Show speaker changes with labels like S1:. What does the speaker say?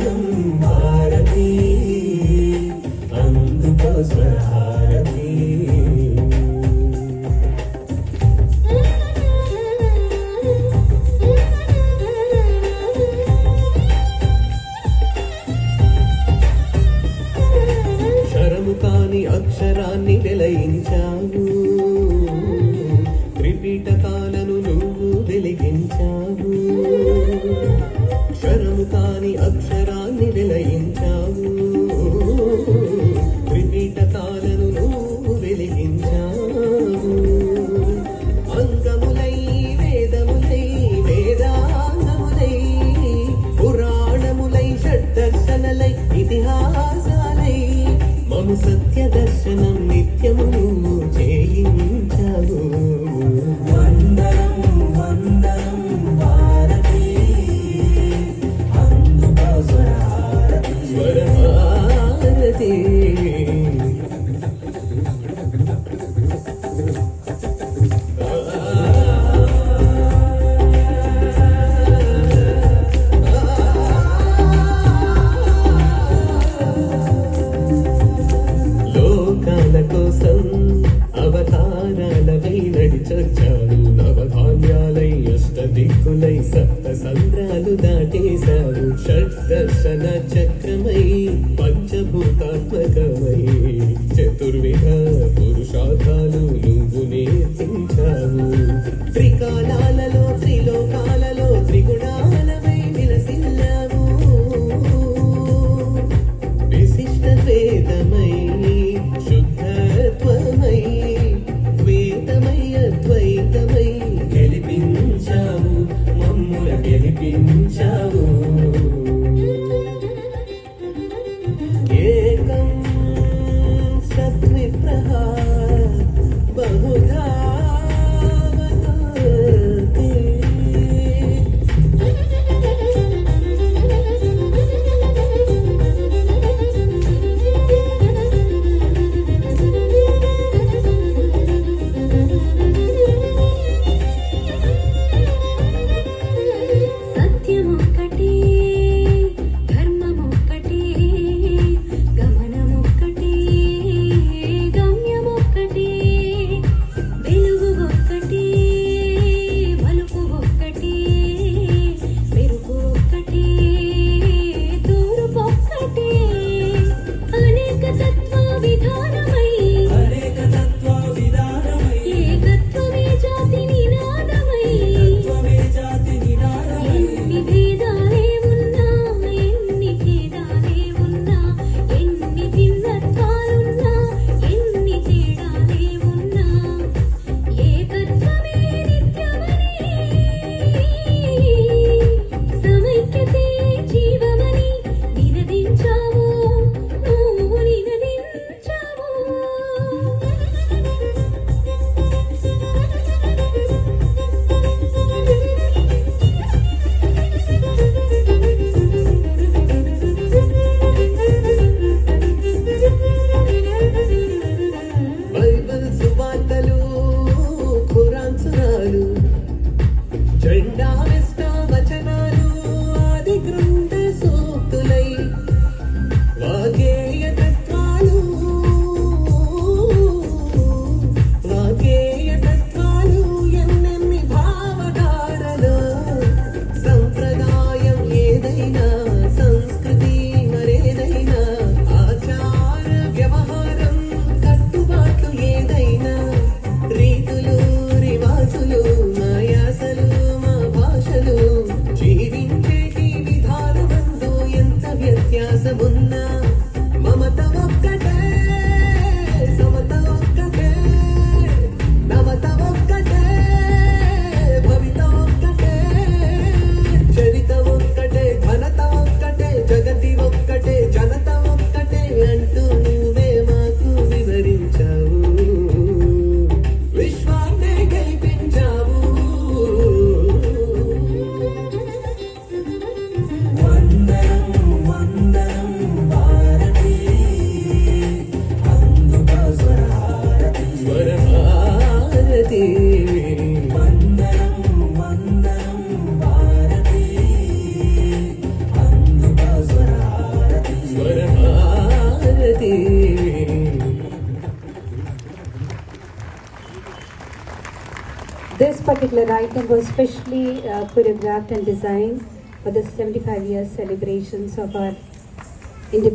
S1: వందనం భారతి అందుకో స్వరహారతి. శరము కాని అక్షరాన్ని వెలయించావు, త్రిపీఠకాలను నువ్వు వెలిగించావు. శరము కాని అక్షరాన్ని వెలయించావు, త్రిపీఠకాలను నువ్వు వెలిగించావు. అంగములై వేదములై వేదాంగములై పురాణములై షడ్దర్శనలై ఇతిహాసాలై మము సత్య దర్శనం నిత్యము చేయించావు. వందనం వందనం భారతి అందుకో స్వరహారతి స్వరహారతి. లోకాల కోసం అవతారాలవై నడిచొచ్చావు, నవధాన్యాలై అష్టదిక్కులై సప్త సంద్రాలు దాటేశావు. షడ్దర్శన చక్రమై పంచభూతాత్మకమై చతుర్విధ పురుషార్థాలు నువ్వు నేర్పించావు. త్రికాలాలలో త్రిలోకాలలో త్రిగుణాలమై విలసిల్లావు. విశిష్ట ద్వైతమై శుద్ధత్వమై ద్వైతమై అద్వైతమై గెలిపించావు, మమ్ముల గెలిపించావు. ఏకం సద్విప్రహ బహుధా వదంతి.
S2: సత్యమొక్కటే ధర్మమొక్కటే గమనమొక్కటే గమ్యమొక్కటే వెలుగు ఒక్కటే మలుపు ఒక్కటే మెరుపు ఒక్కటే తూర్పు ఒక్కటే అనేక తత్వ విధానమై ఏకత్వమే జాతి నినాదమై ఎన్ని భేదాలే ఉన్నా ఎన్ని భేదాలే ఉన్నా ఎన్ని భిన్నత్వాలున్నా ఎన్ని తేడాలే ఉన్నా ఏకత్వమే నిత్యమని సమైక్యతే జీవమని నినదించావు, నువ్వు నినదించావు.
S1: బైబిల్ సువార్తలు ఖురాన్ సురాలు జెండా వెస్ట వచనాలు ఆది గ్రంథ సూక్తులై వాగేయ తత్వాలు ఎన్నెన్ని భావధారలు. సంప్రదాయం ఏదైనా సంస్కృతి మరేదైనా ఆచార వ్యవహారం కట్టుబాట్లు ఏదైనా రీతులు రివాజులు మా యాసలు మా భాషలు జీవించేటి విధానమందు ఎంత వ్యత్యాసమున్నా మమత ఒక్కటే సమత ఒక్కటే నవత ఒక్కటే భవిత ఒక్కటే చరిత ఒక్కటే ఘనత ఒక్కటే జగతి ఒక్కటే జనత ఒక్కటే అంటూ నువ్వే మాకు వివరించావు, విశ్వాన్నే గెలిపించావు. వందనం వందనం
S3: This particular item was specially choreographed and designed for the 75 years celebrations of our independence.